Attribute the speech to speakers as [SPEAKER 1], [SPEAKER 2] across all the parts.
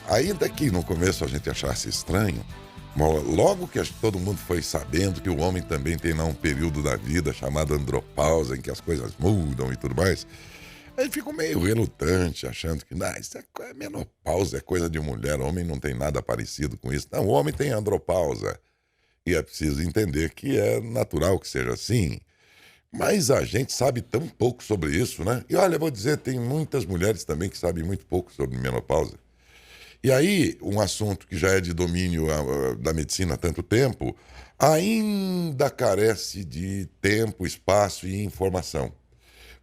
[SPEAKER 1] Ainda que no começo a gente achasse estranho, logo que todo mundo foi sabendo que o homem também tem lá um período da vida chamado andropausa, em que as coisas mudam e tudo mais, aí ficou meio relutante, achando que isso é menopausa, é coisa de mulher, homem não tem nada parecido com isso. Não, o homem tem andropausa. E é preciso entender que é natural que seja assim. Mas a gente sabe tão pouco sobre isso, né? E olha, eu vou dizer, tem muitas mulheres também que sabem muito pouco sobre menopausa. E aí, um assunto que já é de domínio da medicina há tanto tempo, ainda carece de tempo, espaço e informação.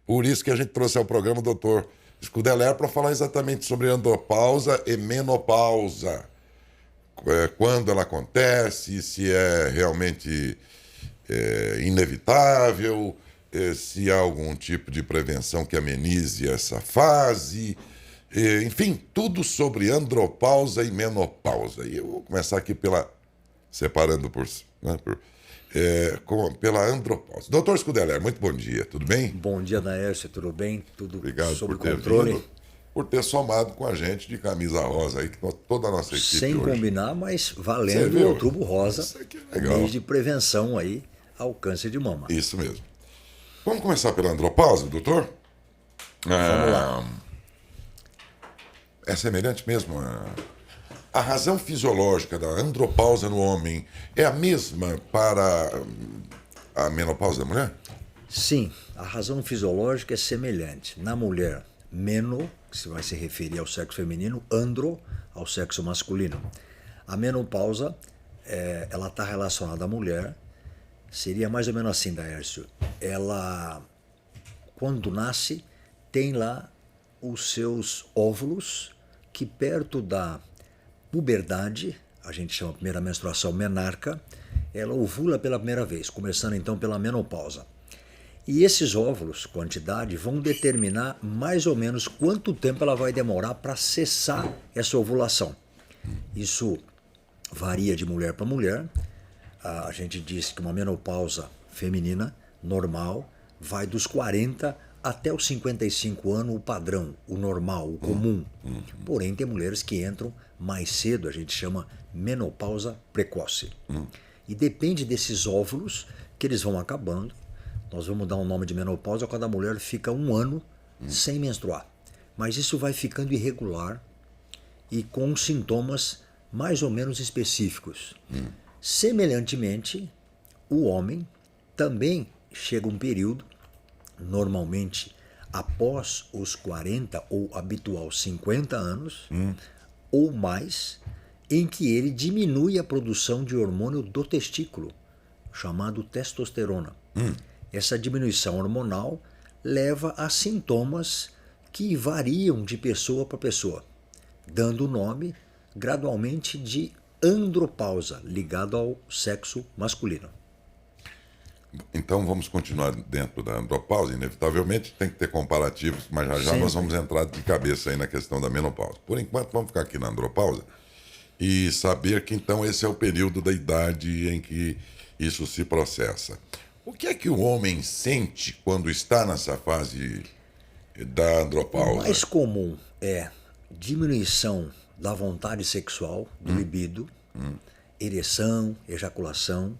[SPEAKER 1] Por isso que a gente trouxe ao programa o doutor Scudeler para falar exatamente sobre andropausa e menopausa. Quando ela acontece, se é realmente inevitável, se há algum tipo de prevenção que amenize essa fase, enfim, tudo sobre andropausa e menopausa. E eu vou começar aqui separando pela andropausa. Doutor Scudeler, muito bom dia, tudo bem?
[SPEAKER 2] Bom dia, Naércio, tudo bem? Tudo
[SPEAKER 1] Obrigado
[SPEAKER 2] sob
[SPEAKER 1] por ter
[SPEAKER 2] controle?
[SPEAKER 1] vindo, por ter somado com a gente de camisa rosa aí, toda a nossa equipe
[SPEAKER 2] Sem
[SPEAKER 1] hoje.
[SPEAKER 2] combinar, mas
[SPEAKER 1] Você
[SPEAKER 2] valendo
[SPEAKER 1] viu?
[SPEAKER 2] o Outubro Rosa,
[SPEAKER 1] Isso aqui é legal.
[SPEAKER 2] mês de prevenção aí ao câncer de mama.
[SPEAKER 1] Isso mesmo. Vamos começar pela andropausa, doutor?
[SPEAKER 2] Vamos lá.
[SPEAKER 1] É semelhante mesmo. A razão fisiológica da andropausa no homem é a mesma para a menopausa da mulher?
[SPEAKER 2] Sim, a razão fisiológica é semelhante. Na mulher, meno, que se vai se referir ao sexo feminino, andro, ao sexo masculino. A menopausa, ela está relacionada à mulher, seria mais ou menos assim, Daércio. Ela, quando nasce, tem lá os seus óvulos que perto da puberdade, a gente chama a primeira menstruação menarca, ela ovula pela primeira vez, começando então pela menopausa. E esses óvulos, quantidade, vão determinar mais ou menos quanto tempo ela vai demorar para cessar essa ovulação. Isso varia de mulher para mulher. A gente diz que uma menopausa feminina normal vai dos 40 até os 55 anos, o padrão, o normal, o comum. Porém, tem mulheres que entram mais cedo, a gente chama menopausa precoce. E depende desses óvulos que eles vão acabando. Nós vamos dar um nome de menopausa quando a mulher fica um ano sem menstruar. Mas isso vai ficando irregular e com sintomas mais ou menos específicos. Semelhantemente, o homem também chega um período, normalmente após os 40 ou habitual 50 anos, ou mais, em que ele diminui a produção de hormônio do testículo, chamado testosterona. Essa diminuição hormonal leva a sintomas que variam de pessoa para pessoa, dando o nome gradualmente de andropausa, ligado ao sexo masculino.
[SPEAKER 1] Então vamos continuar dentro da andropausa, inevitavelmente tem que ter comparativos, mas já nós vamos entrar de cabeça aí na questão da menopausa. Por enquanto vamos ficar aqui na andropausa e saber que então esse é o período da idade em que isso se processa. O que é que o homem sente quando está nessa fase da
[SPEAKER 2] O
[SPEAKER 1] andropausa?
[SPEAKER 2] mais comum é diminuição da vontade sexual, do libido, ereção, ejaculação.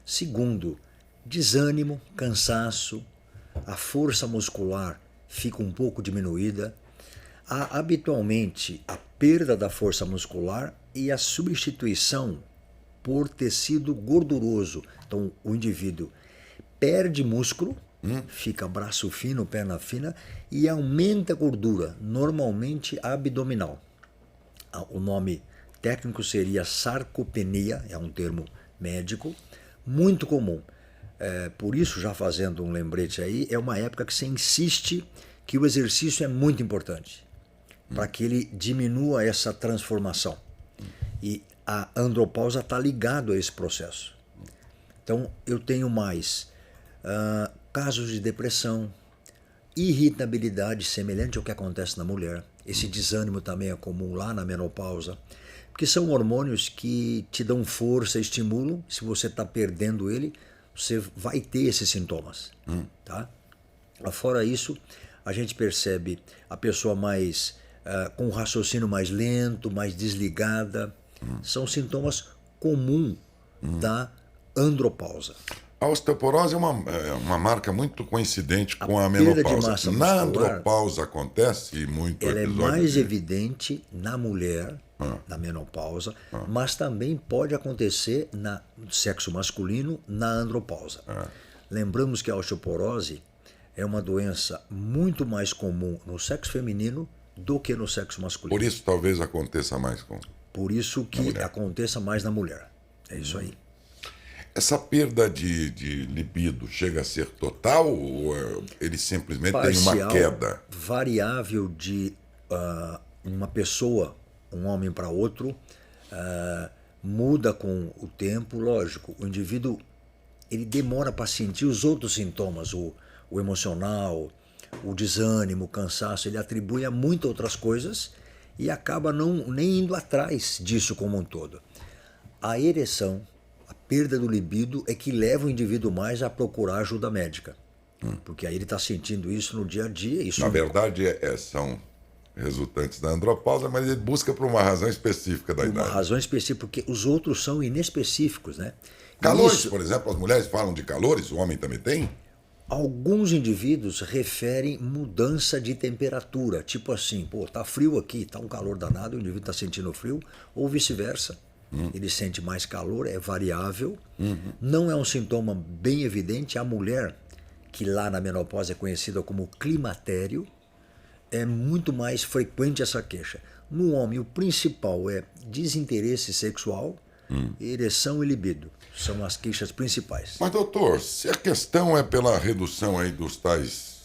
[SPEAKER 2] Segundo, desânimo, cansaço, a força muscular fica um pouco diminuída. Há habitualmente a perda da força muscular e a substituição por tecido gorduroso. Então o indivíduo perde músculo, fica braço fino, perna fina e aumenta a gordura, normalmente abdominal. O nome técnico seria sarcopenia, é um termo médico, muito comum. Por isso, já fazendo um lembrete aí, é uma época que se insiste que o exercício é muito importante para que ele diminua essa transformação. E a andropausa está ligado a esse processo. Então, eu tenho mais casos de depressão, irritabilidade semelhante ao que acontece na mulher. Esse desânimo também é comum lá na menopausa, porque são hormônios que te dão força, estimulam. Se você está perdendo ele, você vai ter esses sintomas. Tá? Fora isso, a gente percebe a pessoa mais com um raciocínio mais lento, mais desligada. São sintomas comuns da andropausa.
[SPEAKER 1] A osteoporose é uma marca muito coincidente com a
[SPEAKER 2] perda de
[SPEAKER 1] menopausa.
[SPEAKER 2] massa
[SPEAKER 1] Na
[SPEAKER 2] muscular,
[SPEAKER 1] andropausa acontece muito
[SPEAKER 2] ela é
[SPEAKER 1] episódio
[SPEAKER 2] mais
[SPEAKER 1] de...
[SPEAKER 2] evidente na mulher, na menopausa, mas também pode acontecer no sexo masculino, na andropausa. Lembramos que a osteoporose é uma doença muito mais comum no sexo feminino do que no sexo masculino.
[SPEAKER 1] Por isso talvez aconteça mais com...
[SPEAKER 2] Por isso que aconteça mais na mulher. É isso aí.
[SPEAKER 1] Essa perda de libido chega a ser total ou ele simplesmente tem uma queda?
[SPEAKER 2] Variável de uma pessoa, um homem para outro, muda com o tempo, lógico. O indivíduo ele demora para sentir os outros sintomas, o emocional, o desânimo, o cansaço, ele atribui a muitas outras coisas e acaba nem indo atrás disso como um todo. A ereção, a perda do libido é que leva o indivíduo mais a procurar ajuda médica. Porque aí ele está sentindo isso no dia a dia. Isso
[SPEAKER 1] Na verdade, são resultantes da andropausa, mas ele busca por uma razão específica da idade.
[SPEAKER 2] Uma razão específica, porque os outros são inespecíficos, né?
[SPEAKER 1] Calores,
[SPEAKER 2] Isso,
[SPEAKER 1] por exemplo, as mulheres falam de calores, o homem também tem?
[SPEAKER 2] alguns indivíduos referem mudança de temperatura, tipo assim, pô, tá frio aqui, tá um calor danado, o indivíduo está sentindo frio, ou vice-versa. Ele sente mais calor, é variável. Não é um sintoma bem evidente. A mulher, que lá na menopausa é conhecida como climatério, é muito mais frequente essa queixa. No homem, o principal é desinteresse sexual, ereção e libido. São as queixas principais.
[SPEAKER 1] Mas, doutor, se a questão é pela redução aí dos tais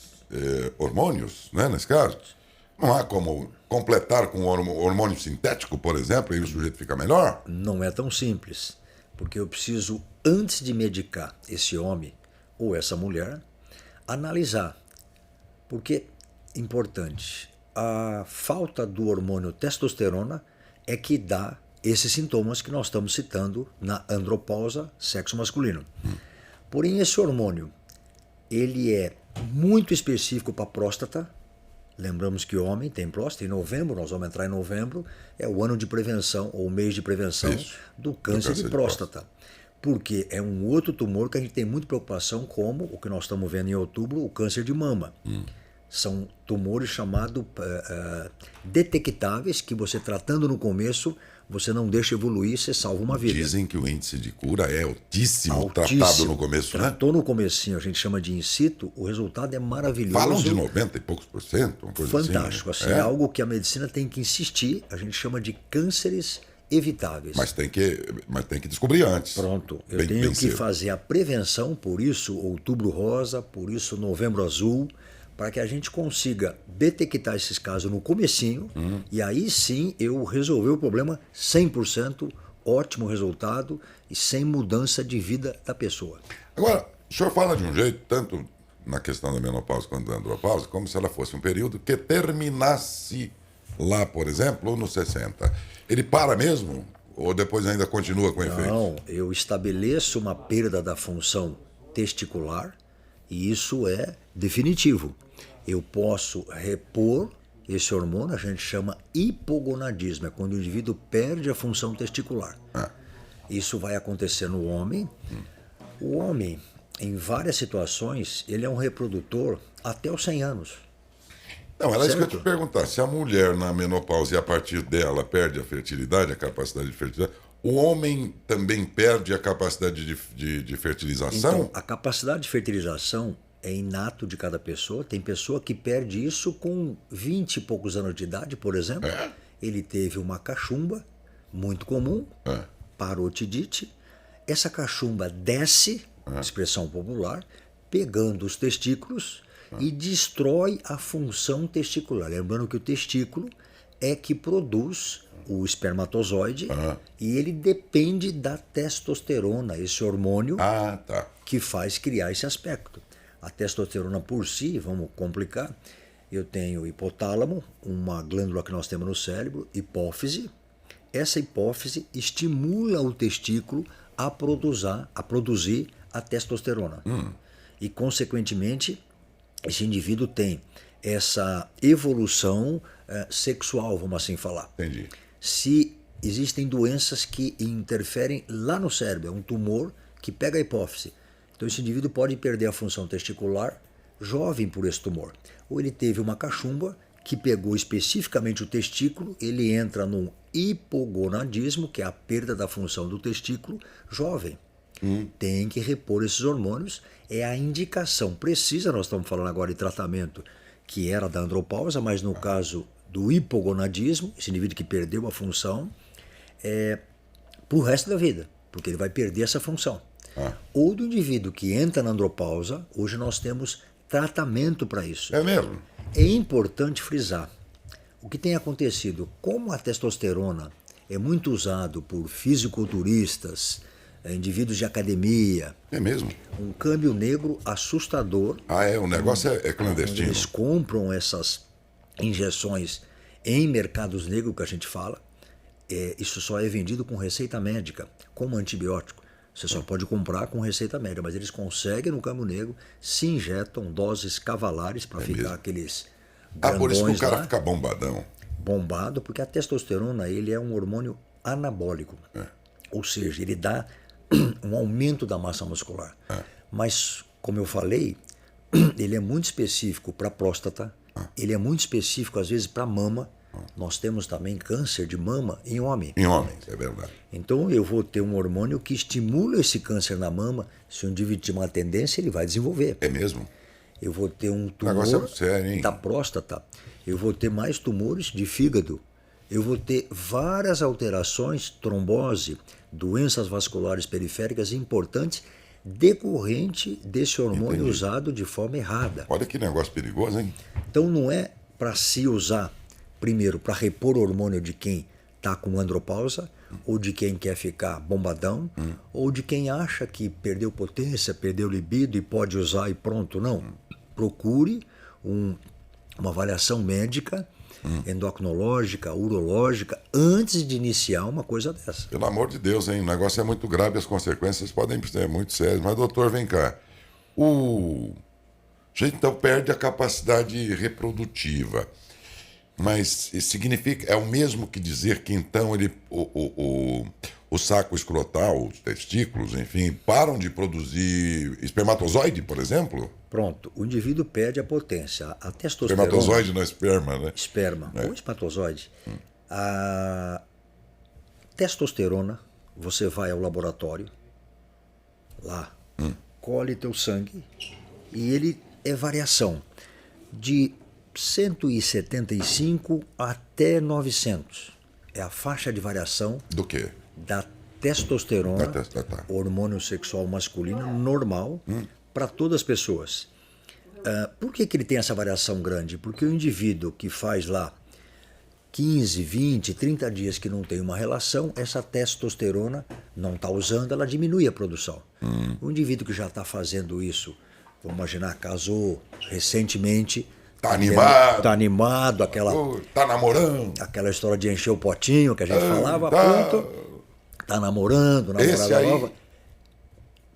[SPEAKER 1] hormônios, né, nesse caso, não há como completar com hormônio sintético, por exemplo, e o sujeito fica melhor?
[SPEAKER 2] Não é tão simples, porque eu preciso, antes de medicar esse homem ou essa mulher, analisar. Porque, importante, a falta do hormônio testosterona é que dá esses sintomas que nós estamos citando na andropausa, sexo masculino. Porém, esse hormônio, ele é muito específico para a próstata. Lembramos que o homem tem próstata. Em novembro, nós vamos entrar em novembro, é o ano de prevenção, ou o mês de prevenção do câncer de próstata. Porque é um outro tumor que a gente tem muita preocupação, como o que nós estamos vendo em outubro, o câncer de mama. São tumores chamados detectáveis, que você tratando no começo, você não deixa evoluir, você salva uma vida.
[SPEAKER 1] Dizem que o índice de cura é altíssimo, tratado no começo, né?
[SPEAKER 2] Tratou no comecinho, a gente chama de in situ, o resultado é maravilhoso.
[SPEAKER 1] Falam de 90 e poucos por cento, uma coisa
[SPEAKER 2] fantástico,
[SPEAKER 1] assim.
[SPEAKER 2] Assim, é algo que a medicina tem que insistir, a gente chama de cânceres evitáveis.
[SPEAKER 1] Mas tem que descobrir antes.
[SPEAKER 2] Pronto, eu tenho que fazer a prevenção, por isso outubro rosa, por isso novembro azul, para que a gente consiga detectar esses casos no comecinho e aí sim eu resolver o problema 100%, ótimo resultado e sem mudança de vida da pessoa.
[SPEAKER 1] Agora, o senhor fala de um jeito, tanto na questão da menopausa quanto da andropausa, como se ela fosse um período que terminasse lá, por exemplo, nos 60. Ele para mesmo ou depois ainda continua com efeito?
[SPEAKER 2] Não, eu estabeleço uma perda da função testicular e isso é definitivo. Eu posso repor esse hormônio, a gente chama hipogonadismo, é quando o indivíduo perde a função testicular. Isso vai acontecer no homem. O homem, em várias situações, ele é um reprodutor até os 100 anos.
[SPEAKER 1] Não, era isso que eu ia te perguntar. Se a mulher na menopausa e a partir dela perde a fertilidade, a capacidade de fertilidade, o homem também perde a capacidade de fertilização?
[SPEAKER 2] Então, a capacidade de fertilização é inato de cada pessoa. Tem pessoa que perde isso com 20 e poucos anos de idade, por exemplo. Ele teve uma cachumba, muito comum, parotidite. Essa cachumba desce, expressão popular, pegando os testículos e destrói a função testicular. Lembrando que o testículo é que produz o espermatozoide e ele depende da testosterona, esse hormônio que faz criar esse aspecto. A testosterona por si, vamos complicar, eu tenho hipotálamo, uma glândula que nós temos no cérebro, hipófise. Essa hipófise estimula o testículo a produzir a testosterona. E, consequentemente, esse indivíduo tem essa evolução sexual, vamos assim falar.
[SPEAKER 1] Entendi.
[SPEAKER 2] Se existem doenças que interferem lá no cérebro, é um tumor que pega a hipófise. Então esse indivíduo pode perder a função testicular jovem por esse tumor. Ou ele teve uma cachumba que pegou especificamente o testículo, ele entra num hipogonadismo, que é a perda da função do testículo jovem. Tem que repor esses hormônios, é a indicação precisa. Nós estamos falando agora de tratamento que era da andropausa, mas no caso do hipogonadismo, esse indivíduo que perdeu a função, para o resto da vida, porque ele vai perder essa função. Ou do indivíduo que entra na andropausa, hoje nós temos tratamento para isso.
[SPEAKER 1] É mesmo?
[SPEAKER 2] É importante frisar o que tem acontecido. Como a testosterona é muito usado por fisiculturistas, indivíduos de academia.
[SPEAKER 1] É mesmo?
[SPEAKER 2] Um câmbio negro assustador.
[SPEAKER 1] O negócio é clandestino.
[SPEAKER 2] Eles compram essas injeções em mercados negros, que a gente fala. Isso só é vendido com receita médica, como antibiótico. Você só pode comprar com receita médica, mas eles conseguem no câmbio negro, se injetam doses cavalares para ficar mesmo? Aqueles grandões
[SPEAKER 1] por isso que o cara
[SPEAKER 2] lá,
[SPEAKER 1] fica bombadão.
[SPEAKER 2] Bombado, porque a testosterona ele é um hormônio anabólico. Ou seja, ele dá um aumento da massa muscular. Mas, como eu falei, ele é muito específico para a próstata, ele é muito específico, às vezes, para a mama. Nós temos também câncer de mama em homem.
[SPEAKER 1] Em homens, é verdade.
[SPEAKER 2] Então eu vou ter um hormônio que estimula esse câncer na mama. Se um indivíduo tiver uma tendência, ele vai desenvolver.
[SPEAKER 1] É mesmo?
[SPEAKER 2] Eu vou ter um tumor da próstata. Eu vou ter mais tumores de fígado. Eu vou ter várias alterações, trombose, doenças vasculares periféricas importantes, decorrente desse hormônio usado de forma errada.
[SPEAKER 1] Olha que negócio perigoso, hein?
[SPEAKER 2] Então não é para se usar, primeiro, para repor o hormônio de quem está com andropausa, ou de quem quer ficar bombadão, ou de quem acha que perdeu potência, perdeu libido e pode usar e pronto. Não. Procure uma avaliação médica, endocrinológica, urológica, antes de iniciar uma coisa dessa.
[SPEAKER 1] Pelo amor de Deus, hein? O negócio é muito grave, as consequências podem ser muito sérias. Mas, doutor, vem cá. A gente então perde a capacidade reprodutiva. Mas significa, é o mesmo que dizer que então o saco escrotal, os testículos, enfim, param de produzir espermatozoide, por exemplo?
[SPEAKER 2] Pronto, o indivíduo perde a potência. A testosterona...
[SPEAKER 1] Espermatozoide não é esperma, né?
[SPEAKER 2] Esperma, ou espermatozoide. A testosterona, você vai ao laboratório, lá, colhe teu sangue, e ele é variação de 175 até 900. É a faixa de variação...
[SPEAKER 1] Do quê?
[SPEAKER 2] Da testosterona, hormônio sexual masculino normal, para todas as pessoas. Por que ele tem essa variação grande? Porque o indivíduo que faz lá 15, 20, 30 dias que não tem uma relação, essa testosterona não está usando, ela diminui a produção. O indivíduo que já está fazendo isso, vamos imaginar, casou recentemente...
[SPEAKER 1] Tá animado.
[SPEAKER 2] Tá animado,
[SPEAKER 1] tá namorando.
[SPEAKER 2] Aquela história de encher o potinho que a gente falava, pronto. Tá namorando, namorada nova.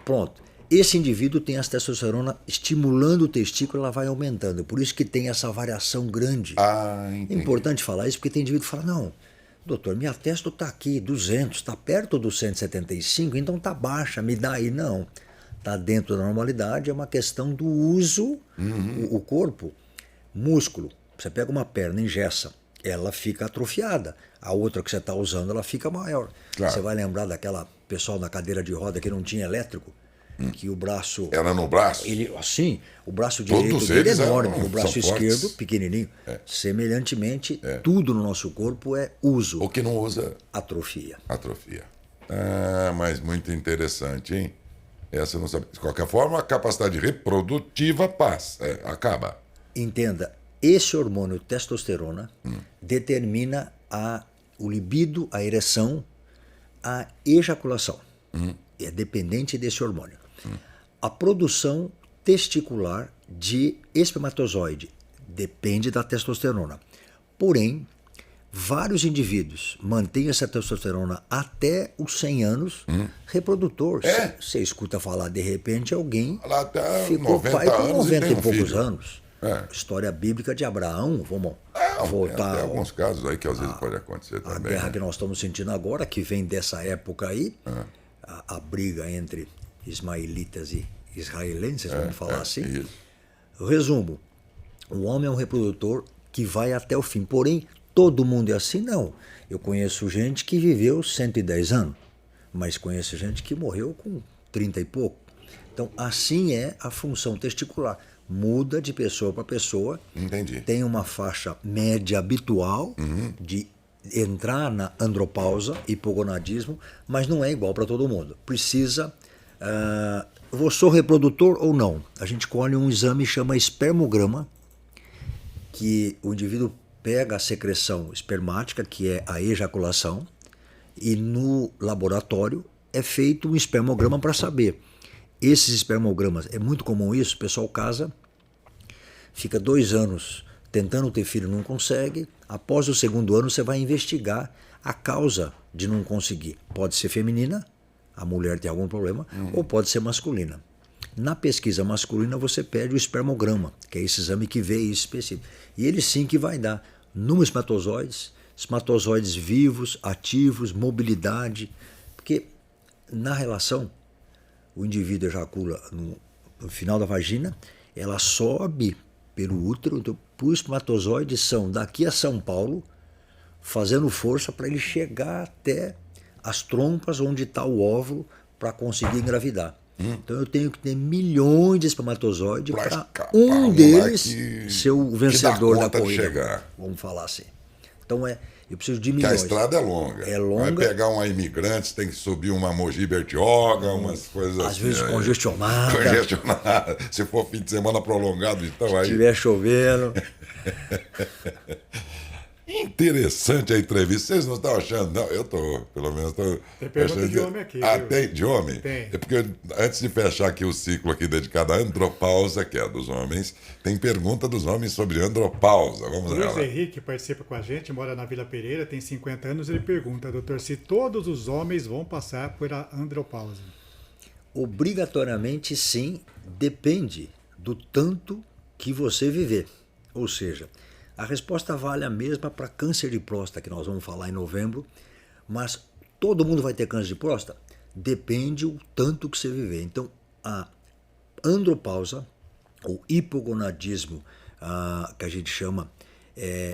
[SPEAKER 2] Pronto. Esse indivíduo tem a testosterona estimulando o testículo, ela vai aumentando. Por isso que tem essa variação grande. É importante falar isso, porque tem indivíduo que fala, não, doutor, minha testo tá aqui, 200, tá perto dos 175, então tá baixa, me dá aí. Não, tá dentro da normalidade, é uma questão do uso, o corpo. Músculo, você pega uma perna, engessa, ela fica atrofiada. A outra que você está usando, ela fica maior. Claro. Você vai lembrar daquela pessoal na cadeira de roda que não tinha elétrico, que o braço...
[SPEAKER 1] Era no braço?
[SPEAKER 2] Assim, o braço direito dele é enorme, o braço esquerdo
[SPEAKER 1] fortes.
[SPEAKER 2] Pequenininho. Semelhantemente, tudo no nosso corpo é uso.
[SPEAKER 1] O que não usa...
[SPEAKER 2] Atrofia.
[SPEAKER 1] Mas muito interessante, hein? Essa eu não sabia. De qualquer forma, a capacidade reprodutiva acaba.
[SPEAKER 2] Entenda, esse hormônio testosterona determina o libido, a ereção, a ejaculação. É dependente desse hormônio. A produção testicular de espermatozoide depende da testosterona. Porém, vários indivíduos mantêm essa testosterona até os 100 anos reprodutor. Você escuta falar, de repente, alguém ficou pai com 90 e poucos anos. História bíblica de Abraão, vamos voltar.
[SPEAKER 1] Tem alguns casos aí que às vezes pode acontecer
[SPEAKER 2] A
[SPEAKER 1] também.
[SPEAKER 2] guerra
[SPEAKER 1] Né?
[SPEAKER 2] que nós estamos sentindo agora, que vem dessa época aí, a briga entre ismaelitas e israelenses, vamos falar assim.
[SPEAKER 1] Isso.
[SPEAKER 2] Resumo, o homem é um reprodutor que vai até o fim. Porém, todo mundo é assim? Não. Eu conheço gente que viveu 110 anos, mas conheço gente que morreu com 30 e pouco. Então, assim é a função testicular. Muda de pessoa para pessoa.
[SPEAKER 1] Entendi.
[SPEAKER 2] Tem uma faixa média habitual de entrar na andropausa, hipogonadismo, mas não é igual para todo mundo. Precisa... sou reprodutor ou não? A gente colhe um exame que chama espermograma, que o indivíduo pega a secreção espermática, que é a ejaculação, e no laboratório é feito um espermograma para saber. Esses espermogramas, é muito comum isso, o pessoal casa, fica 2 anos tentando ter filho, não consegue. Após o 2º ano, você vai investigar a causa de não conseguir. Pode ser feminina, a mulher tem algum problema, ou pode ser masculina. Na pesquisa masculina, você pede o espermograma, que é esse exame que vê isso específico. E ele sim que vai dar número de espermatozoides vivos, ativos, mobilidade, porque na relação, o indivíduo ejacula no final da vagina, ela sobe pelo útero, então os espermatozoides são daqui a São Paulo, fazendo força para ele chegar até as trompas onde está o óvulo para conseguir engravidar. Então eu tenho que ter milhões de espermatozoides para um deles ser o vencedor da corrida. Vamos falar assim. Então eu preciso de milhões.
[SPEAKER 1] Porque a estrada é longa.
[SPEAKER 2] É longa.
[SPEAKER 1] Vai pegar uma imigrante, tem que subir uma Mogi Bertioga, umas coisas
[SPEAKER 2] às
[SPEAKER 1] assim.
[SPEAKER 2] Às vezes congestionada.
[SPEAKER 1] Congestionada. Se for fim de semana prolongado, então aí...
[SPEAKER 2] Se estiver chovendo.
[SPEAKER 1] Interessante a entrevista. Vocês não estão achando? Não, eu estou, pelo menos.
[SPEAKER 3] Tem pergunta de homem aqui.
[SPEAKER 1] Ah,
[SPEAKER 3] viu?
[SPEAKER 1] tem de homem?
[SPEAKER 3] Tem.
[SPEAKER 1] É porque antes de fechar aqui o ciclo aqui dedicado à andropausa, que é a dos homens, tem pergunta dos homens sobre andropausa. Vamos
[SPEAKER 3] O
[SPEAKER 1] lá.
[SPEAKER 3] Luiz Henrique participa com a gente, mora na Vila Pereira, tem 50 anos. Ele pergunta, doutor, se todos os homens vão passar por a andropausa?
[SPEAKER 2] Obrigatoriamente sim, depende do tanto que você viver. Ou seja, a resposta vale a mesma para câncer de próstata, que nós vamos falar em novembro, mas todo mundo vai ter câncer de próstata? Depende o tanto que você viver. Então, a andropausa, ou hipogonadismo, que a gente chama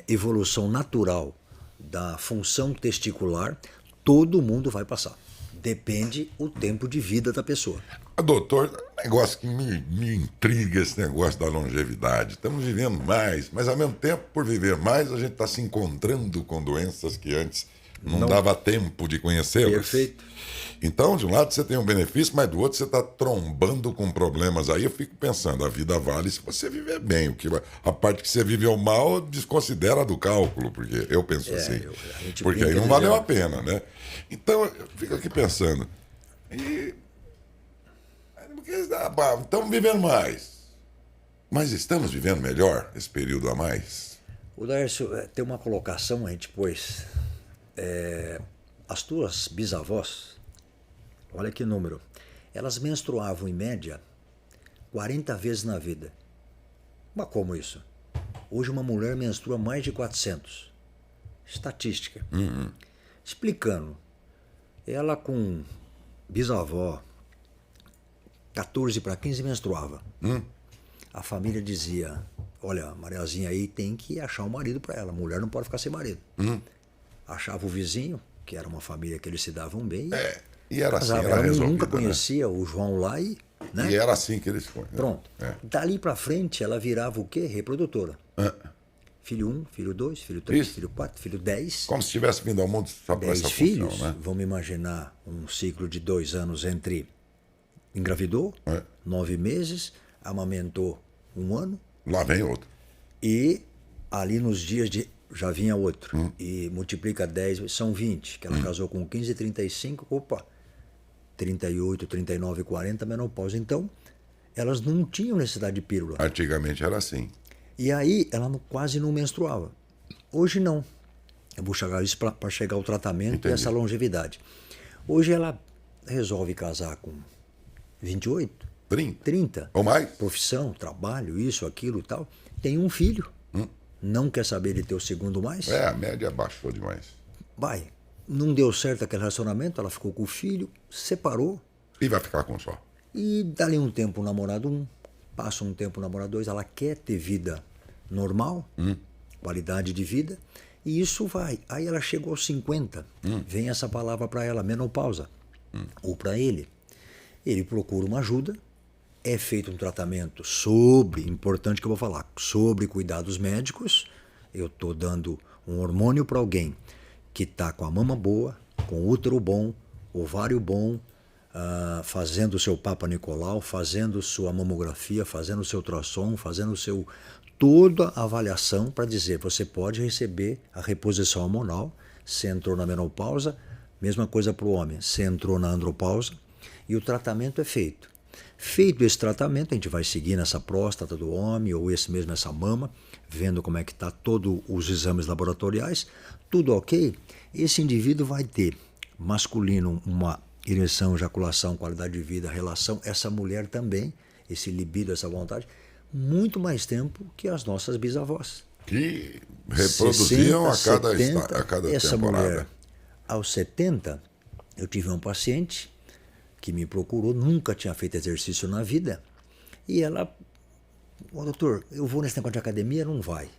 [SPEAKER 2] evolução natural da função testicular, todo mundo vai passar. Depende o tempo de vida da pessoa.
[SPEAKER 1] Doutor, negócio que me intriga esse negócio da longevidade. Estamos vivendo mais, mas ao mesmo tempo, por viver mais, a gente está se encontrando com doenças que antes não dava tempo de conhecê-las.
[SPEAKER 2] Perfeito.
[SPEAKER 1] Então, de um lado você tem um benefício, mas do outro você está trombando com problemas. Aí eu fico pensando, a vida vale se você viver bem. A parte que você viveu mal, desconsidera do cálculo, porque eu penso assim. Porque aí não valeu a pena, né? Então, eu fico aqui pensando, estamos vivendo mais, mas estamos vivendo melhor esse período a mais?
[SPEAKER 2] O Laércio, tem uma colocação, a gente pôs, as tuas bisavós, olha que número, elas menstruavam em média 40 vezes na vida. Mas como isso? Hoje uma mulher menstrua mais de 400. Estatística. Explicando, ela com bisavó, 14 para 15 menstruava. A família dizia, olha, a Mariazinha aí tem que achar um marido para ela, a mulher não pode ficar sem marido. Achava o vizinho, que era uma família que eles se davam bem,
[SPEAKER 1] e era
[SPEAKER 2] casava.
[SPEAKER 1] assim, era
[SPEAKER 2] ela
[SPEAKER 1] resolvida,
[SPEAKER 2] nunca
[SPEAKER 1] né?
[SPEAKER 2] conhecia o João lá e... Né?
[SPEAKER 1] E era assim que eles...
[SPEAKER 2] Pronto. Dali para frente, ela virava o quê? Reprodutora. Filho 1, filho 2, filho 3,
[SPEAKER 1] Isso.
[SPEAKER 2] filho 4, filho 10.
[SPEAKER 1] Como se tivesse vindo ao mundo só para
[SPEAKER 2] 10
[SPEAKER 1] essa
[SPEAKER 2] filhos.
[SPEAKER 1] função, né?
[SPEAKER 2] Vamos imaginar um ciclo de 2 anos entre engravidou, 9 meses, amamentou 1 ano,
[SPEAKER 1] Lá vem outro.
[SPEAKER 2] e ali nos dias de... já vinha outro. E multiplica 10, são 20. Que ela casou com 15, 35, 38, 39, 40, menopausa. Então, elas não tinham necessidade de pílula.
[SPEAKER 1] Antigamente era assim.
[SPEAKER 2] E aí, ela quase não menstruava. Hoje não. Eu vou chegar isso para chegar ao tratamento.
[SPEAKER 1] Entendi.
[SPEAKER 2] E essa longevidade. Hoje ela resolve casar com 28,
[SPEAKER 1] 30.
[SPEAKER 2] 30.
[SPEAKER 1] Ou mais?
[SPEAKER 2] Profissão, trabalho, isso, aquilo e tal. tem um filho, não quer saber de ter o segundo mais.
[SPEAKER 1] A média baixou demais.
[SPEAKER 2] Vai, não deu certo aquele relacionamento, ela ficou com o filho, separou.
[SPEAKER 1] E vai ficar com só.
[SPEAKER 2] E dali um tempo o namorado 1, passa um tempo o namorado 2, ela quer ter vida normal, qualidade de vida, e isso vai. Aí ela chegou aos 50, vem essa palavra para ela, menopausa, ou para ele. Ele procura uma ajuda, é feito um tratamento importante que eu vou falar, sobre cuidados médicos. Eu estou dando um hormônio para alguém que está com a mama boa, com útero bom, ovário bom, fazendo o seu Papa Nicolau, fazendo sua mamografia, fazendo o seu ultrassom, fazendo toda a avaliação para dizer, você pode receber a reposição hormonal, se entrou na menopausa, mesma coisa para o homem, se entrou na andropausa, e o tratamento é feito. Feito esse tratamento, a gente vai seguir nessa próstata do homem, ou essa mama, vendo como é que está todos os exames laboratoriais, tudo ok, esse indivíduo vai ter masculino uma ereção, ejaculação, qualidade de vida, relação, essa mulher também, esse libido, essa vontade, muito mais tempo que as nossas bisavós.
[SPEAKER 1] Que reproduziam 60, a cada
[SPEAKER 2] essa
[SPEAKER 1] temporada.
[SPEAKER 2] Mulher, aos 70, eu tive um paciente que me procurou, nunca tinha feito exercício na vida, e ela, doutor, eu vou nesse negócio de academia, não vai.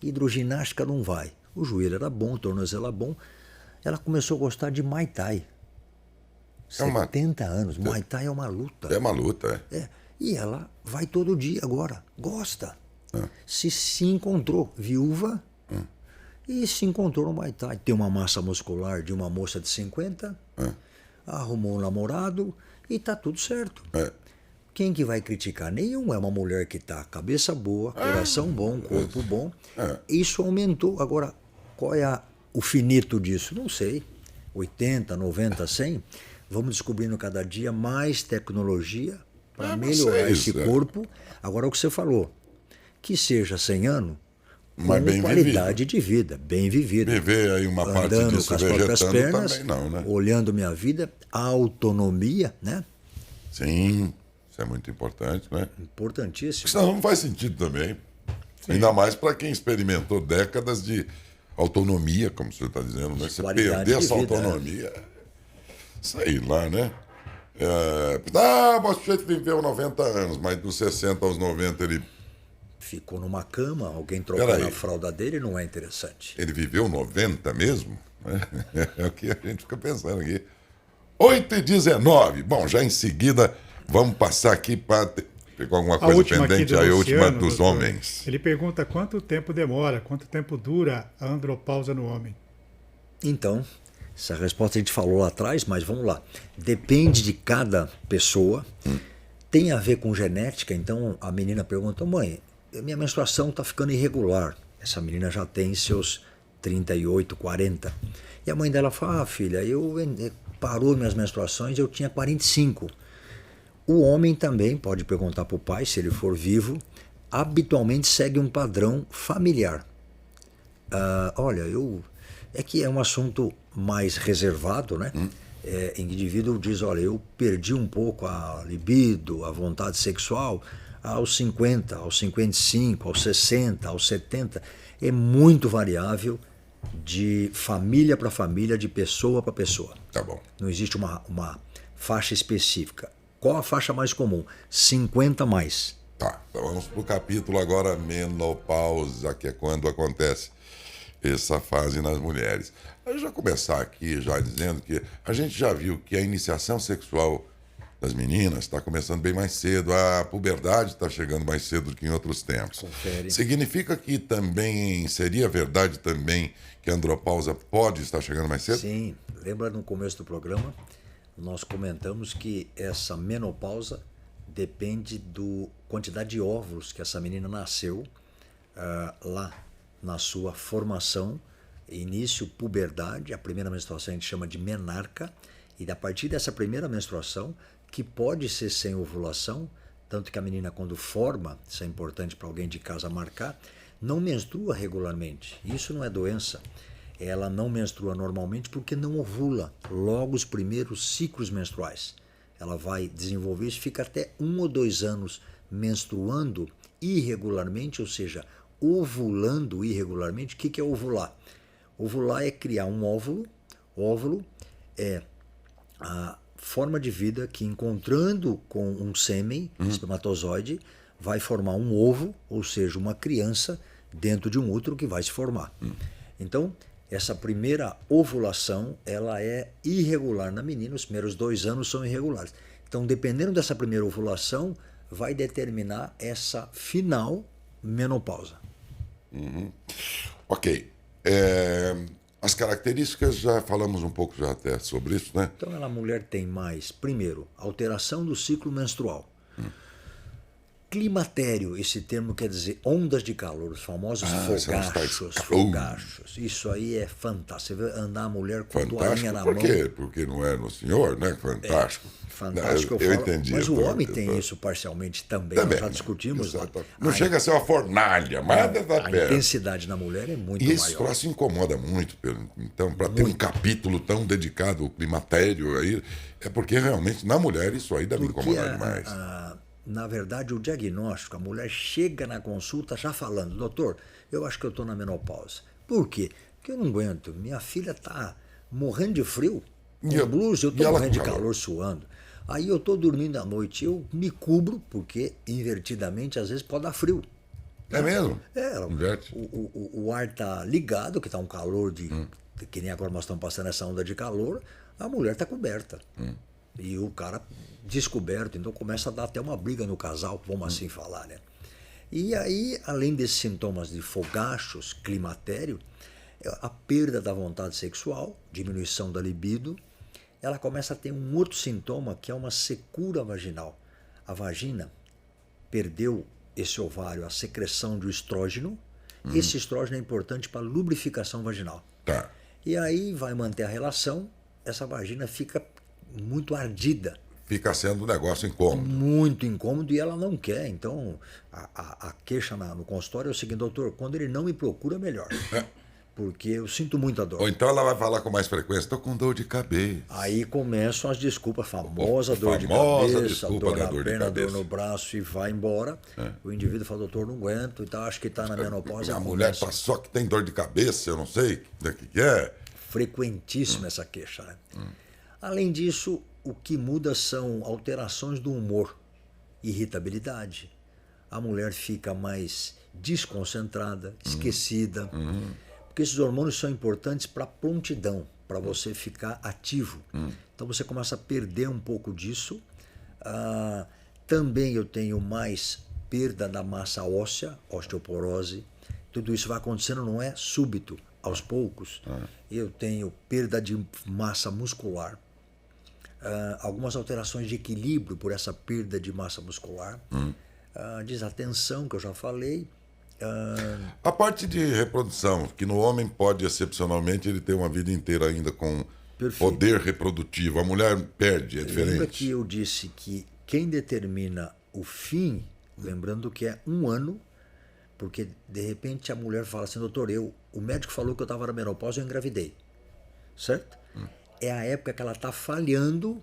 [SPEAKER 2] Hidroginástica não vai. O joelho era bom, o tornozelo era bom. Ela começou a gostar de Muay Thai. 70 anos. Muay Thai é uma luta.
[SPEAKER 1] É uma luta, é.
[SPEAKER 2] E ela vai todo dia agora. Gosta. Se encontrou viúva e se encontrou no Muay Thai. Tem uma massa muscular de uma moça de 50, arrumou um namorado e está tudo certo. Quem que vai criticar? Nenhum. É uma mulher que está cabeça boa, coração bom, corpo bom. Isso aumentou. Agora, qual é o finito disso? Não sei. 80, 90, 100. Vamos descobrindo cada dia mais tecnologia para melhorar esse corpo. Agora, o que você falou, que seja 100 anos,
[SPEAKER 1] mas
[SPEAKER 2] com qualidade de vida, bem vivida.
[SPEAKER 1] Viver aí uma parte
[SPEAKER 2] andando
[SPEAKER 1] disso
[SPEAKER 2] com as próprias pernas,
[SPEAKER 1] também não, né?
[SPEAKER 2] olhando minha vida, autonomia, né?
[SPEAKER 1] Sim, isso é muito importante, né?
[SPEAKER 2] Importantíssimo.
[SPEAKER 1] Porque senão não faz sentido também. Sim. Ainda mais para quem experimentou décadas de autonomia, como você está dizendo, né? Você perder essa autonomia, sei lá, né? O sujeito viveu 90 anos, mas dos 60 aos 90 ele
[SPEAKER 2] ficou numa cama, alguém trocou a fralda dele, não é interessante.
[SPEAKER 1] Ele viveu 90 mesmo? É o que a gente fica pensando aqui. 8h19. Bom, já em seguida, vamos passar aqui para... Pegou alguma coisa pendente? A última dos homens.
[SPEAKER 3] Ele pergunta quanto tempo demora, quanto tempo dura a andropausa no homem.
[SPEAKER 2] Então, essa resposta a gente falou lá atrás, mas vamos lá. Depende de cada pessoa. Tem a ver com genética. Então, a menina pergunta, mãe, minha menstruação está ficando irregular. Essa menina já tem seus 38, 40. E a mãe dela fala, filha, parou minhas menstruações, eu tinha 45. O homem também pode perguntar para o pai, se ele for vivo, habitualmente segue um padrão familiar. Olha, é que é um assunto mais reservado, né? Em que o indivíduo diz, olha, eu perdi um pouco a libido, a vontade sexual aos 50, aos 55, aos 60, aos 70. É muito variável de família para família, de pessoa para pessoa.
[SPEAKER 1] Tá bom.
[SPEAKER 2] Não existe uma faixa específica. Qual a faixa mais comum? 50 mais.
[SPEAKER 1] Tá, então vamos para o capítulo agora, menopausa, que é quando acontece essa fase nas mulheres. Eu já começar aqui já dizendo que a gente já viu que a iniciação sexual das meninas está começando bem mais cedo, a puberdade está chegando mais cedo do que em outros tempos.
[SPEAKER 2] Confere.
[SPEAKER 1] Significa que também, seria verdade também que a andropausa pode estar chegando mais cedo?
[SPEAKER 2] Sim, lembra no começo do programa, nós comentamos que essa menopausa depende da quantidade de óvulos que essa menina nasceu lá na sua formação, início, puberdade, a primeira menstruação a gente chama de menarca, e a partir dessa primeira menstruação, que pode ser sem ovulação, tanto que a menina quando forma, isso é importante para alguém de casa marcar, não menstrua regularmente, isso não é doença. Ela não menstrua normalmente porque não ovula logo os primeiros ciclos menstruais. Ela vai desenvolver isso, fica até 1 ou 2 anos menstruando irregularmente, ou seja, ovulando irregularmente. O que é ovular? Ovular é criar um óvulo. Óvulo é a forma de vida que, encontrando com um sêmen, espermatozoide, vai formar um ovo, ou seja, uma criança dentro de um útero que vai se formar. Então, essa primeira ovulação, ela é irregular na menina, os primeiros 2 anos são irregulares. Então, dependendo dessa primeira ovulação, vai determinar essa final menopausa.
[SPEAKER 1] Ok. As características, já falamos um pouco já até sobre isso, né?
[SPEAKER 2] Então, a mulher tem mais, primeiro, alteração do ciclo menstrual. Climatério, esse termo quer dizer ondas de calor, os famosos fogachos. Isso aí é fantástico. Você vê andar a mulher com a toalhinha na mão.
[SPEAKER 1] Por quê? Porque não é no senhor, né? Fantástico.
[SPEAKER 2] Fantástico,
[SPEAKER 1] eu entendi.
[SPEAKER 2] Mas o homem tem isso parcialmente também. Nós já discutimos.
[SPEAKER 1] Não chega a ser uma fornalha, mas
[SPEAKER 2] a intensidade na mulher é muito maior.
[SPEAKER 1] E esse troço incomoda muito. Então, para ter um capítulo tão dedicado ao climatério, aí, é porque realmente na mulher isso aí deve incomodar demais.
[SPEAKER 2] Na verdade, o diagnóstico, a mulher chega na consulta já falando: doutor, eu acho que eu estou na menopausa. Por quê? Porque eu não aguento. Minha filha está morrendo de frio, com blusa, eu estou morrendo de calor, suando. Aí eu estou dormindo à noite, eu me cubro, porque invertidamente às vezes pode dar frio.
[SPEAKER 1] É mesmo?
[SPEAKER 2] O ar está ligado, que está um calor que nem agora nós estamos passando essa onda de calor, a mulher está coberta. E o cara descoberto, então começa a dar até uma briga no casal, vamos assim falar, né? E aí, além desses sintomas de fogachos, climatério, a perda da vontade sexual, diminuição da libido, ela começa a ter um outro sintoma que é uma secura vaginal. A vagina perdeu esse ovário, a secreção do estrógeno. Esse estrógeno é importante para a lubrificação vaginal.
[SPEAKER 1] Tá.
[SPEAKER 2] E aí vai manter a relação, essa vagina fica muito ardida.
[SPEAKER 1] Fica sendo um negócio incômodo.
[SPEAKER 2] Muito incômodo e ela não quer. Então, a queixa no consultório é o seguinte: doutor, quando ele não me procura, melhor. Porque eu sinto muita dor.
[SPEAKER 1] Ou então ela vai falar com mais frequência: estou com dor de cabeça.
[SPEAKER 2] Aí começam as desculpas, famosa dor de cabeça, dor na perna, dor no braço, e vai embora. O indivíduo fala: doutor, não aguento, então acho que está na menopausa.
[SPEAKER 1] A mulher tá só que tem dor de cabeça, eu não sei o que é.
[SPEAKER 2] Frequentíssima essa queixa, né? Além disso, o que muda são alterações do humor, irritabilidade. A mulher fica mais desconcentrada, esquecida. Porque esses hormônios são importantes para a prontidão, para você ficar ativo. Então você começa a perder um pouco disso. Também eu tenho mais perda da massa óssea, osteoporose. Tudo isso vai acontecendo, não é súbito, aos poucos. Eu tenho perda de massa muscular. Algumas alterações de equilíbrio por essa perda de massa muscular, desatenção, que eu já falei.
[SPEAKER 1] A parte de reprodução, que no homem pode, excepcionalmente, ele ter uma vida inteira ainda com poder reprodutivo. A mulher perde, é diferente.
[SPEAKER 2] Lembra que eu disse que quem determina o fim, lembrando que é 1 ano, porque de repente a mulher fala assim: doutor, o médico falou que eu estava na menopausa e eu engravidei. Certo? É a época que ela está falhando,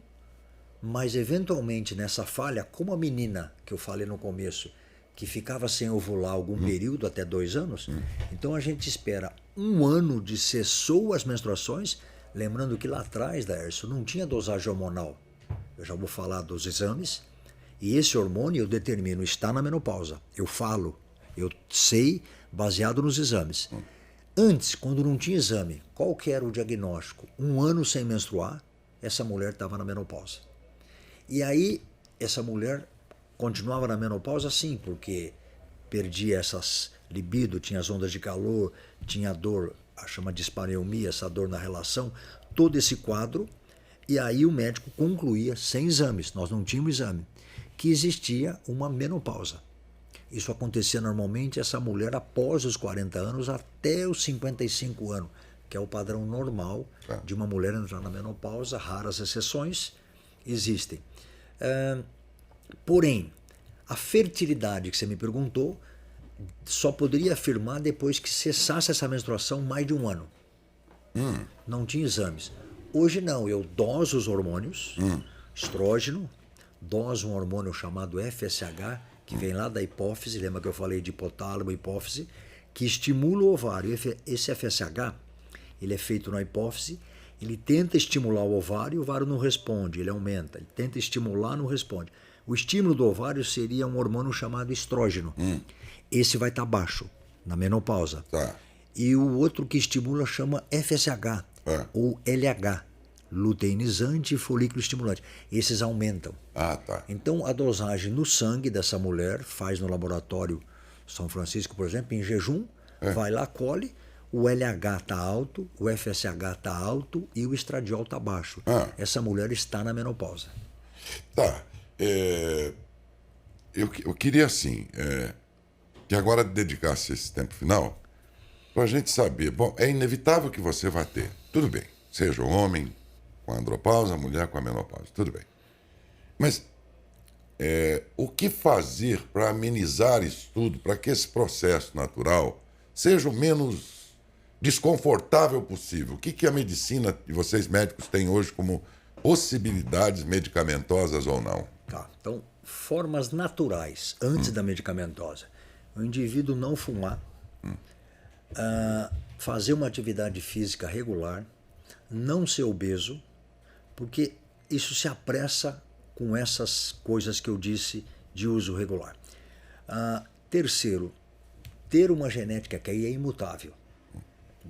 [SPEAKER 2] mas eventualmente nessa falha, como a menina que eu falei no começo, que ficava sem ovular algum período, até 2 anos, então a gente espera 1 ano de cessou as menstruações, lembrando que lá atrás, Daércio, não tinha dosagem hormonal. Eu já vou falar dos exames, e esse hormônio eu determino, está na menopausa. Eu falo, eu sei, baseado nos exames. Antes, quando não tinha exame, qual que era o diagnóstico? 1 ano sem menstruar, essa mulher estava na menopausa. E aí, essa mulher continuava na menopausa sim, porque perdia essas libido, tinha as ondas de calor, tinha dor, a chama de dispareunia, essa dor na relação, todo esse quadro. E aí o médico concluía, sem exames, nós não tínhamos exame, que existia uma menopausa. Isso acontecia normalmente essa mulher após os 40 anos até os 55 anos, que é o padrão normal de uma mulher entrar na menopausa. Raras exceções existem. Porém, a fertilidade que você me perguntou só poderia afirmar depois que cessasse essa menstruação mais de 1 ano. Não tinha exames. Hoje não, eu doso os hormônios, estrógeno, doso um hormônio chamado FSH, que vem lá da hipófise, lembra que eu falei de hipotálamo, hipófise, que estimula o ovário. Esse FSH, ele é feito na hipófise, ele tenta estimular o ovário não responde, ele aumenta. Ele tenta estimular, não responde. O estímulo do ovário seria um hormônio chamado estrógeno. Esse vai estar baixo, na menopausa.
[SPEAKER 1] Tá.
[SPEAKER 2] E o outro que estimula chama FSH, ou LH, luteinizante e folículo estimulante. Esses aumentam.
[SPEAKER 1] Ah, tá.
[SPEAKER 2] Então, a dosagem no sangue dessa mulher, faz no laboratório São Francisco, por exemplo, em jejum, vai lá, colhe, o LH está alto, o FSH está alto e o estradiol está baixo. Essa mulher está na menopausa.
[SPEAKER 1] Tá. Eu queria, assim, que agora dedicasse esse tempo final para a gente saber. Bom, é inevitável que você vá ter. Tudo bem. Seja o homem com a andropausa, a mulher com a menopausa. Tudo bem. Mas o que fazer para amenizar isso tudo, para que esse processo natural seja o menos desconfortável possível? O que a medicina e vocês médicos têm hoje como possibilidades medicamentosas ou não?
[SPEAKER 2] Tá, então, formas naturais antes da medicamentosa. O indivíduo não fumar, fazer uma atividade física regular, não ser obeso, porque isso se apressa com essas coisas que eu disse de uso regular. Terceiro, ter uma genética que aí é imutável.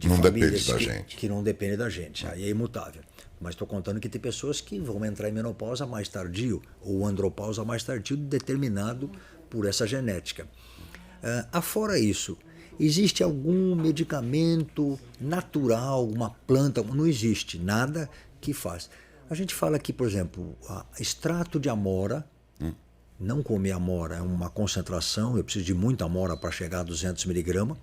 [SPEAKER 1] Não depende da gente.
[SPEAKER 2] Que não depende da gente, aí é imutável. Mas estou contando que tem pessoas que vão entrar em menopausa mais tardio, ou andropausa mais tardio, determinado por essa genética. Afora isso, existe algum medicamento natural, uma planta? Não existe nada que faz. A gente fala aqui, por exemplo, extrato de amora. Não comer amora é uma concentração, eu preciso de muita amora para chegar a 200 miligramas.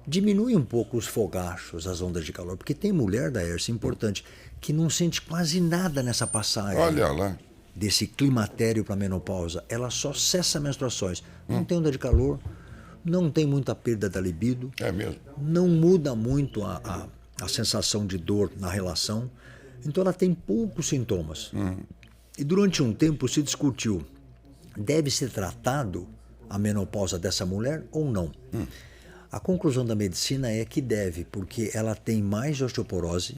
[SPEAKER 2] Diminui um pouco os fogachos, as ondas de calor, porque tem mulher, Daércio, importante, que não sente quase nada nessa passagem.
[SPEAKER 1] Olha lá.
[SPEAKER 2] Desse climatério para menopausa. Ela só cessa menstruações. Não tem onda de calor, não tem muita perda da libido.
[SPEAKER 1] É mesmo?
[SPEAKER 2] Não muda muito a sensação de dor na relação. Então ela tem poucos sintomas. E durante um tempo se discutiu, deve ser tratado a menopausa dessa mulher ou não? A conclusão da medicina é que deve, porque ela tem mais osteoporose,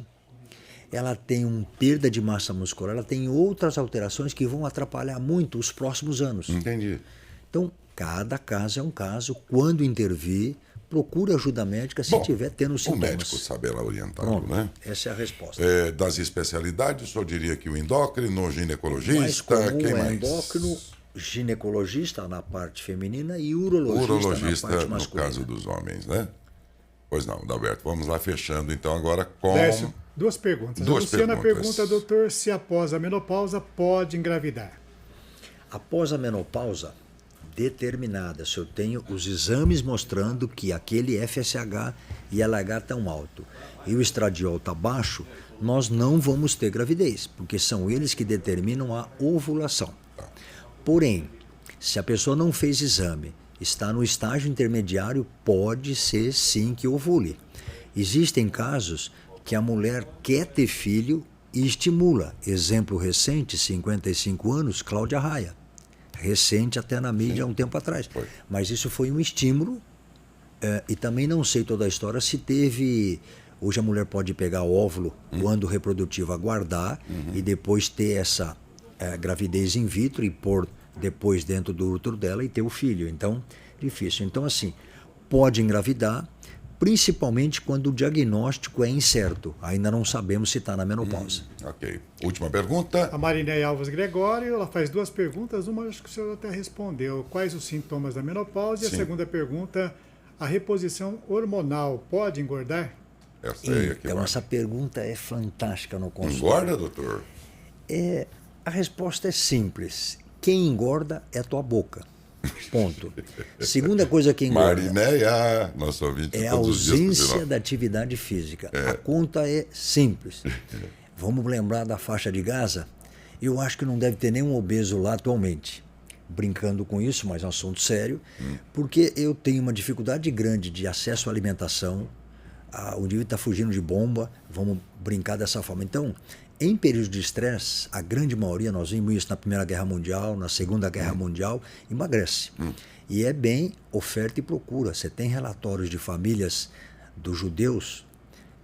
[SPEAKER 2] ela tem uma perda de massa muscular, ela tem outras alterações que vão atrapalhar muito os próximos anos.
[SPEAKER 1] Entendi.
[SPEAKER 2] Então, cada caso é um caso. Quando intervir, procure ajuda médica se estiver tendo sintomas.
[SPEAKER 1] O médico saberá orientá-lo, né?
[SPEAKER 2] Essa é a resposta.
[SPEAKER 1] Das especialidades, eu diria que o endócrino, o ginecologista,
[SPEAKER 2] mais comum
[SPEAKER 1] quem mais?
[SPEAKER 2] Endócrino, ginecologista na parte feminina e urologista na parte
[SPEAKER 1] no
[SPEAKER 2] masculina.
[SPEAKER 1] caso dos homens, né? Pois não, Adalberto. Vamos lá fechando então agora com...
[SPEAKER 3] Décio, duas perguntas.
[SPEAKER 1] Duas
[SPEAKER 3] a Luciana
[SPEAKER 1] perguntas.
[SPEAKER 3] pergunta, doutor, se após a menopausa pode engravidar.
[SPEAKER 2] Após a menopausa determinada, se eu tenho os exames mostrando que aquele FSH e LH estão alto e o estradiol está baixo, nós não vamos ter gravidez, porque são eles que determinam a ovulação. Porém, se a pessoa não fez exame, está no estágio intermediário, pode ser sim que ovule. Existem casos que a mulher quer ter filho e estimula. Exemplo recente, 55 anos, Cláudia Raia. Recente até na mídia há um tempo atrás. Mas isso foi um estímulo e também não sei toda a história se teve... Hoje a mulher pode pegar o óvulo quando reprodutiva, guardar e depois ter essa gravidez in vitro e pôr depois dentro do útero dela e ter o filho. Então, difícil. Então, assim, pode engravidar, principalmente quando o diagnóstico é incerto. Ainda não sabemos se está na menopausa.
[SPEAKER 1] Ok. Última pergunta.
[SPEAKER 3] A Marinéia Alves Gregório, ela faz duas perguntas. Uma acho que o senhor até respondeu. Quais os sintomas da menopausa? E a segunda pergunta, a reposição hormonal pode engordar?
[SPEAKER 2] Então, essa pergunta é fantástica no consultório.
[SPEAKER 1] Engorda, doutor?
[SPEAKER 2] A resposta é simples. Quem engorda é a tua boca. Ponto. Segunda coisa que engorda
[SPEAKER 1] Marinéia, nosso ouvinte,
[SPEAKER 2] é a
[SPEAKER 1] todos os dias
[SPEAKER 2] ausência da atividade física. A conta é simples. Vamos lembrar da faixa de Gaza? Eu acho que não deve ter nenhum obeso lá atualmente. Brincando com isso, mas é um assunto sério, porque eu tenho uma dificuldade grande de acesso à alimentação, o indivíduo está fugindo de bomba, vamos brincar dessa forma. Então, em períodos de estresse, a grande maioria, nós vimos isso na Primeira Guerra Mundial, na Segunda Guerra Mundial, emagrece. E é bem oferta e procura. Você tem relatórios de famílias dos judeus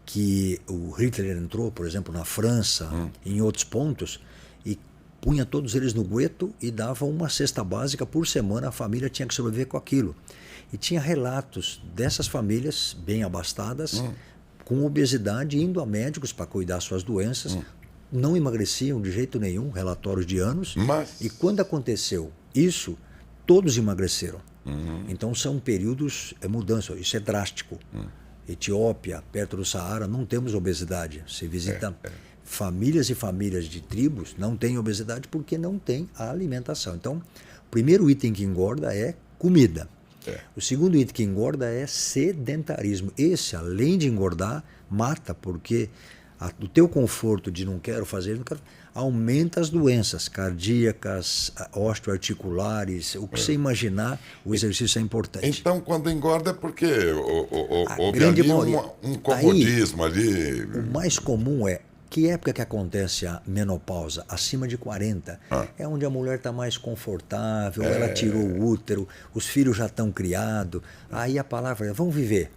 [SPEAKER 2] que o Hitler entrou, por exemplo, na França, em outros pontos, e punha todos eles no gueto e dava uma cesta básica por semana, a família tinha que sobreviver com aquilo. E tinha relatos dessas famílias bem abastadas, com obesidade, indo a médicos para cuidar suas doenças, não emagreciam de jeito nenhum, relatórios de anos, e quando aconteceu isso, todos emagreceram. Então são períodos, mudança, isso é drástico. Etiópia, perto do Saara, não temos obesidade. Você visita famílias e famílias de tribos, não tem obesidade porque não tem a alimentação. Então, o primeiro item que engorda é comida. O segundo item que engorda é sedentarismo. Esse, além de engordar, mata, porque o teu conforto de não quero fazer, aumenta as doenças cardíacas, osteoarticulares, o que você imaginar, o exercício é importante.
[SPEAKER 1] Então, quando engorda é porque houve ali um comodismo ali.
[SPEAKER 2] O mais comum é, que época que acontece a menopausa? Acima de 40. É onde a mulher está mais confortável, ela tirou o útero, os filhos já estão criados, aí a palavra é, vamos viver.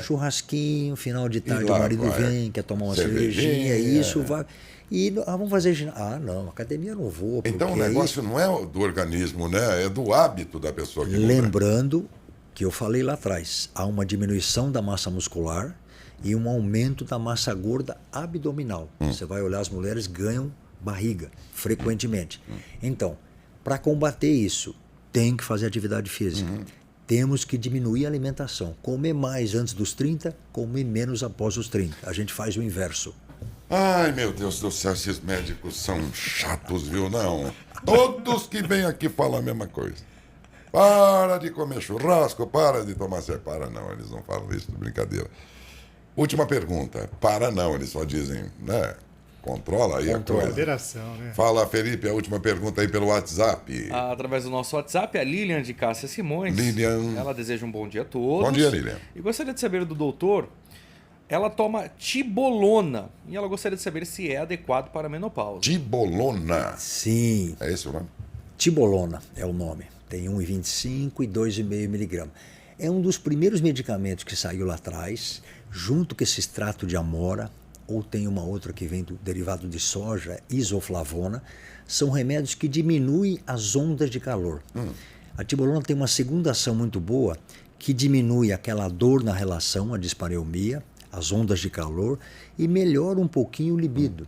[SPEAKER 2] Churrasquinho, final de tarde o marido vem, quer tomar uma cervejinha, isso vai... E vamos fazer ginástica. Não, academia eu não vou.
[SPEAKER 1] Então o negócio não é do organismo, né? É do hábito da pessoa que
[SPEAKER 2] lembrando que eu falei lá atrás, há uma diminuição da massa muscular e um aumento da massa gorda abdominal. Você vai olhar, as mulheres ganham barriga frequentemente. Então, para combater isso, tem que fazer atividade física. Temos que diminuir a alimentação. Comer mais antes dos 30, comer menos após os 30. A gente faz o inverso.
[SPEAKER 1] Ai, meu Deus do céu, esses médicos são chatos, viu? Não. Todos que vêm aqui falam a mesma coisa. Para de comer churrasco, para de tomar para não, eles não falam isso de brincadeira. Última pergunta. Para não, eles só dizem, né? Controla aí a coisa.
[SPEAKER 3] Moderação, né?
[SPEAKER 1] Fala, Felipe, a última pergunta aí pelo WhatsApp.
[SPEAKER 4] Através do nosso WhatsApp, a Lilian de Cássia Simões.
[SPEAKER 1] Lilian.
[SPEAKER 4] Ela deseja um bom dia a todos.
[SPEAKER 1] Bom dia, Lilian.
[SPEAKER 4] E gostaria de saber do doutor, ela toma tibolona e ela gostaria de saber se é adequado para a menopausa.
[SPEAKER 1] Tibolona.
[SPEAKER 2] Sim.
[SPEAKER 1] É esse o nome?
[SPEAKER 2] Tibolona é o nome. Tem 1,25 e 2,5 miligramas. É um dos primeiros medicamentos que saiu lá atrás, junto com esse extrato de amora, ou tem uma outra que vem do derivado de soja, isoflavona. São remédios que diminuem as ondas de calor. A tibolona tem uma segunda ação muito boa, que diminui aquela dor na relação, a dispareunia, as ondas de calor, e melhora um pouquinho o libido.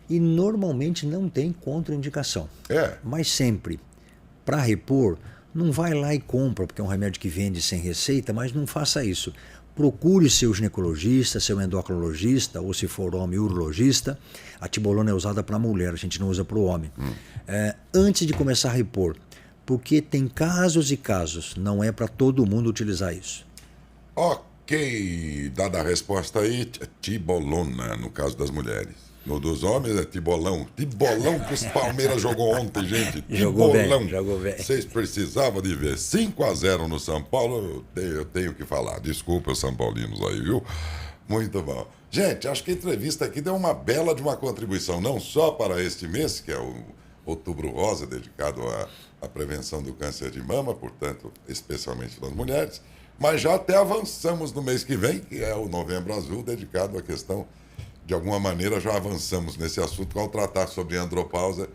[SPEAKER 2] E normalmente não tem contraindicação. Mas sempre, para repor, não vai lá e compra, porque é um remédio que vende sem receita, mas não faça isso. Procure seu ginecologista, seu endocrinologista, ou se for homem, urologista. A tibolona é usada para mulher, a gente não usa para o homem. Antes de começar a repor, porque tem casos e casos, não é para todo mundo utilizar isso.
[SPEAKER 1] Ok, dada a resposta aí, tibolona, no caso das mulheres. No dos homens é tibolão. Tibolão que os Palmeiras jogou ontem, gente. Tibolão.
[SPEAKER 2] Jogou bem.
[SPEAKER 1] Vocês precisavam de ver. 5-0 no São Paulo, eu tenho que falar. Desculpa os São Paulinos aí, viu? Muito bom. Gente, acho que a entrevista aqui deu uma bela de uma contribuição, não só para este mês, que é o Outubro Rosa, dedicado à prevenção do câncer de mama, portanto, especialmente das mulheres, mas já até avançamos no mês que vem, que é o Novembro Azul, dedicado à questão, de alguma maneira já avançamos nesse assunto ao tratar sobre andropausa,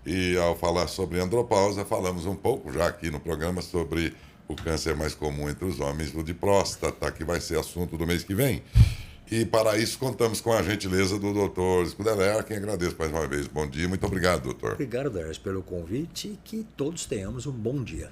[SPEAKER 1] e ao falar sobre andropausa, falamos um pouco já aqui no programa sobre o câncer mais comum entre os homens, o de próstata, que vai ser assunto do mês que vem. E para isso contamos com a gentileza do doutor Scudeler, quem agradeço mais uma vez. Bom dia, muito obrigado, doutor.
[SPEAKER 2] Obrigado, Darius, pelo convite e que todos tenhamos um bom dia.